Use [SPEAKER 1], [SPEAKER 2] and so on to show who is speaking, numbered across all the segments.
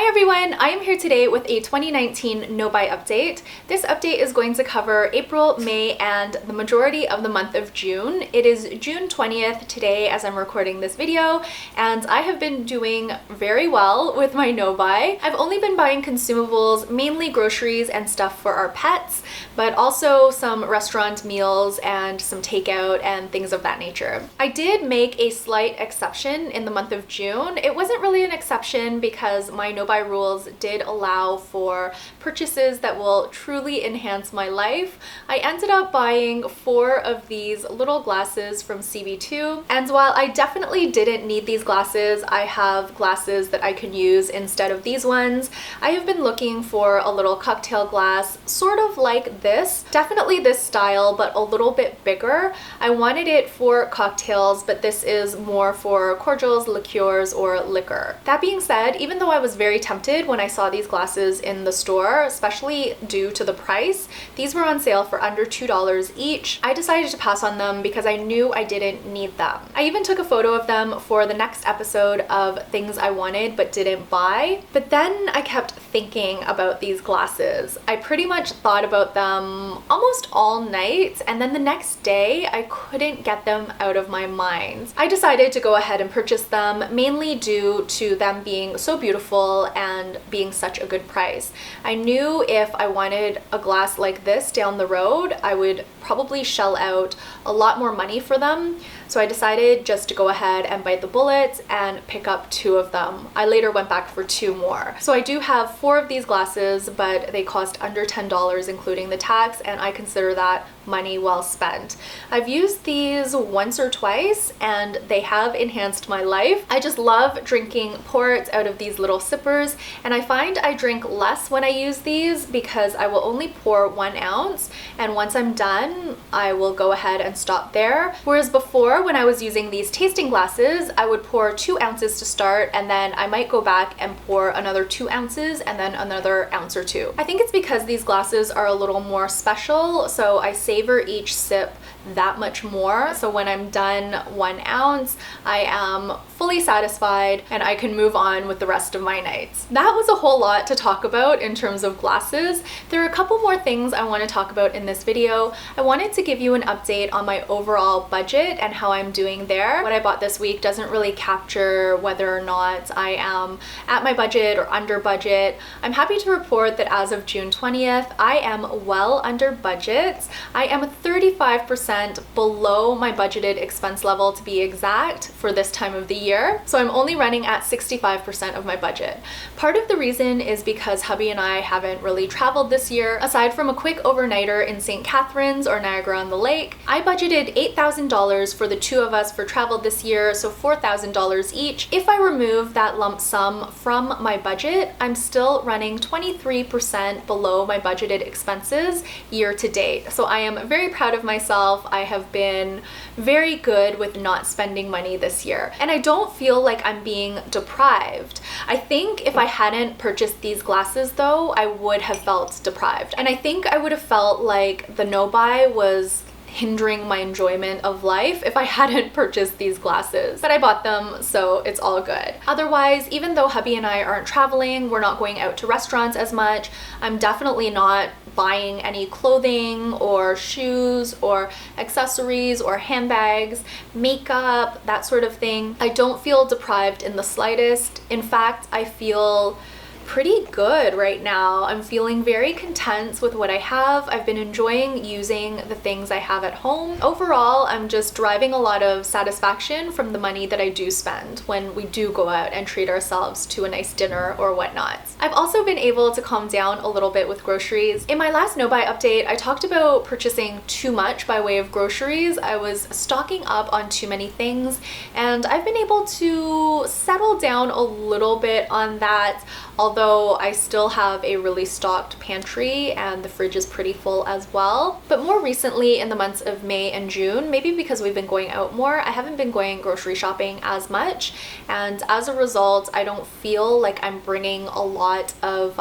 [SPEAKER 1] Hi everyone, I am here today with a 2019 no-buy update. This update is going to cover April, May, and the majority of the month of June. It is June 20th today as I'm recording this video, and I have been doing very well with my no-buy. I've only been buying consumables, mainly groceries and stuff for our pets, but also some restaurant meals and some takeout and things of that nature. I did make a slight exception in the month of June. It wasn't really an exception because my no-buy rules did allow for purchases that will truly enhance my life. I ended up buying 4 of these little glasses from CB2, and while I definitely didn't need these glasses, I have glasses that I could use instead of these ones. I have been looking for a little cocktail glass, sort of like this, definitely this style, but a little bit bigger. I wanted it for cocktails, but this is more for cordials, liqueurs, or liquor. That being said, even though I was very tempted when I saw these glasses in the store, especially due to the price, these were on sale for under $2 each. I decided to pass on them because I knew I didn't need them. I even took a photo of them for the next episode of things I wanted but didn't buy. But then I kept thinking about these glasses. I pretty much thought about them almost all night, and then the next day I couldn't get them out of my mind. I decided to go ahead and purchase them, mainly due to them being so beautiful and being such a good price. I knew if I wanted a glass like this down the road, I would probably shell out a lot more money for them. So I decided just to go ahead and bite the bullet and pick up 2 of them. I later went back for 2 more. So I do have 4 of these glasses, but they cost under $10 including the tax, and I consider that money well spent. I've used these once or twice and they have enhanced my life. I just love drinking ports out of these little sippers, and I find I drink less when I use these because I will only pour 1 ounce, and once I'm done I will go ahead and stop there. Whereas before, when I was using these tasting glasses, I would pour 2 ounces to start, and then I might go back and pour another 2 ounces and then another ounce or 2. I think it's because these glasses are a little more special, so I savor each sip that much more. So when I'm done 1 ounce, I am fully satisfied and I can move on with the rest of my nights. That was a whole lot to talk about in terms of glasses. There are a couple more things I want to talk about in this video. I wanted to give you an update on my overall budget and how I'm doing there. What I bought this week doesn't really capture whether or not I am at my budget or under budget. I'm happy to report that as of June 20th, I am well under budget. I am 35% below my budgeted expense level, to be exact, for this time of the year. So I'm only running at 65% of my budget. Part of the reason is because hubby and I haven't really traveled this year. Aside from a quick overnighter in St. Catharines or Niagara-on-the-Lake, I budgeted $8,000 for the 2 of us for travel this year, so $4,000 each. If I remove that lump sum from my budget, I'm still running 23% below my budgeted expenses year to date. So I am very proud of myself. I have been very good with not spending money this year, and I don't feel like I'm being deprived. I think if I hadn't purchased these glasses though, I would have felt deprived, and I think I would have felt like the no-buy was hindering my enjoyment of life if I hadn't purchased these glasses. But I bought them, so it's all good. Otherwise, even though hubby and I aren't traveling, we're not going out to restaurants as much, I'm definitely not buying any clothing or shoes or accessories or handbags, makeup, that sort of thing. I don't feel deprived in the slightest. In fact, I feel pretty good right now. I'm feeling very content with what I have. I've been enjoying using the things I have at home. Overall, I'm just deriving a lot of satisfaction from the money that I do spend when we do go out and treat ourselves to a nice dinner or whatnot. I've also been able to calm down a little bit with groceries. In my last no-buy update, I talked about purchasing too much by way of groceries. I was stocking up on too many things, and I've been able to settle down a little bit on that, although I still have a really stocked pantry and the fridge is pretty full as well. But more recently, in the months of May and June, maybe because we've been going out more, I haven't been going grocery shopping as much, and as a result, I don't feel like I'm bringing a lot of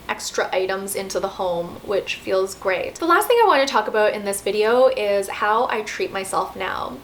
[SPEAKER 1] extra items into the home, which feels great. The last thing I want to talk about in this video is how I treat myself now.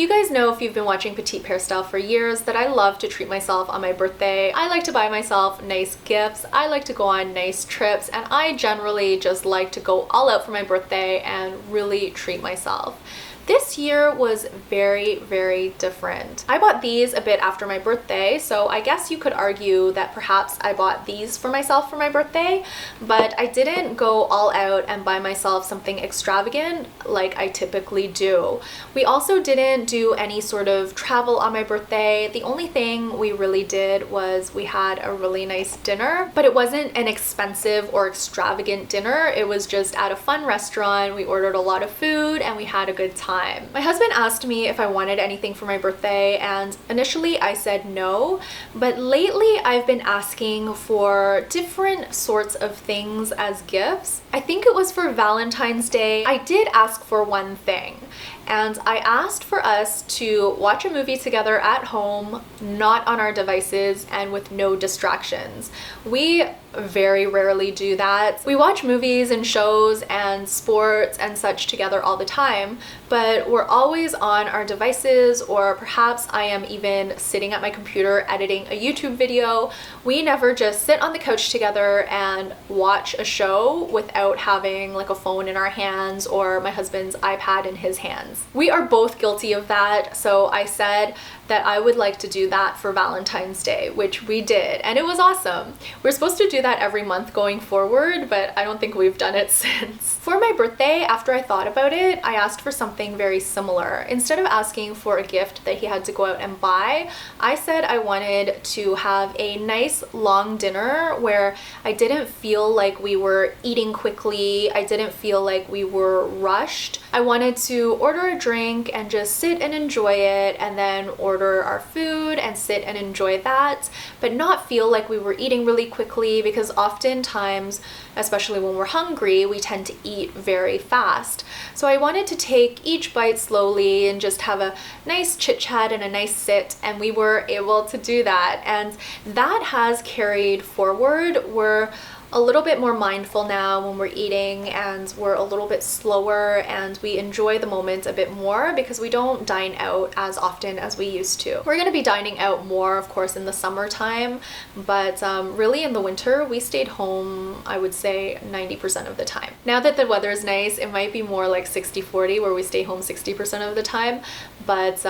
[SPEAKER 1] You guys know if you've been watching Petite Hairstyle for years that I love to treat myself on my birthday. I like to buy myself nice gifts, I like to go on nice trips, and I generally just like to go all out for my birthday and really treat myself. This year was very, very different. I bought these a bit after my birthday, so I guess you could argue that perhaps I bought these for myself for my birthday, but I didn't go all out and buy myself something extravagant like I typically do. We also didn't do any sort of travel on my birthday. The only thing we really did was we had a really nice dinner, but it wasn't an expensive or extravagant dinner. It was just at a fun restaurant. We ordered a lot of food and we had a good time. My husband asked me if I wanted anything for my birthday, and initially I said no, but lately I've been asking for different sorts of things as gifts. I think it was for Valentine's Day. I did ask for one thing, and I asked for us to watch a movie together at home, not on our devices and with no distractions. We very rarely do that. We watch movies and shows and sports and such together all the time, but we're always on our devices, or perhaps I am even sitting at my computer editing a YouTube video. We never just sit on the couch together and watch a show without having like a phone in our hands or my husband's iPad in his hands. We are both guilty of that, so I said that I would like to do that for Valentine's Day, which we did, and it was awesome. We're supposed to do that every month going forward, but I don't think we've done it since. For my birthday, after I thought about it, I asked for something very similar. Instead of asking for a gift that he had to go out and buy, I said I wanted to have a nice long dinner where I didn't feel like we were eating quickly, I didn't feel like we were rushed. I wanted to order a drink and just sit and enjoy it, and then order our food and sit and enjoy that, but not feel like we were eating really quickly, because oftentimes, especially when we're hungry, we tend to eat very fast. So I wanted to take each bite slowly and just have a nice chit chat and a nice sit, and we were able to do that, and that has carried forward. We're a little bit more mindful now when we're eating, and we're a little bit slower, and we enjoy the moment a bit more because we don't dine out as often as we used to. We're gonna be dining out more, of course, in the summertime, but really in the winter, we stayed home, I would say 90% of the time. Now that the weather is nice, it might be more like 60-40, where we stay home 60% of the time, but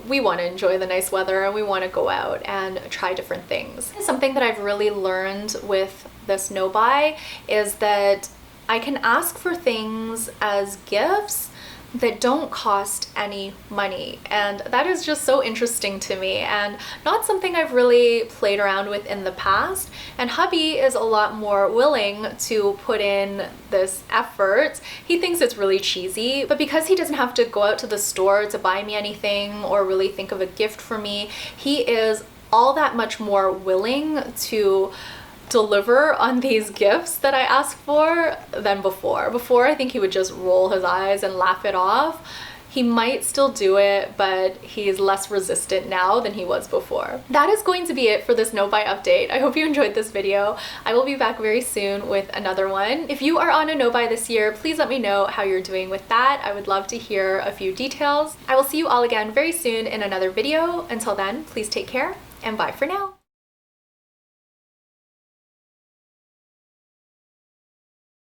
[SPEAKER 1] we want to enjoy the nice weather and we want to go out and try different things. Something that I've really learned with this no buy is that I can ask for things as gifts that don't cost any money, and that is just so interesting to me and not something I've really played around with in the past. And hubby is a lot more willing to put in this effort. He thinks it's really cheesy, but because he doesn't have to go out to the store to buy me anything or really think of a gift for me, he is all that much more willing to deliver on these gifts that I ask for than before. Before, I think he would just roll his eyes and laugh it off. He might still do it, but he's less resistant now than he was before. That is going to be it for this no buy update. I hope you enjoyed this video. I will be back very soon with another one. If you are on a no buy this year, please let me know how you're doing with that. I would love to hear a few details. I will see you all again very soon in another video. Until then, please take care and bye for now.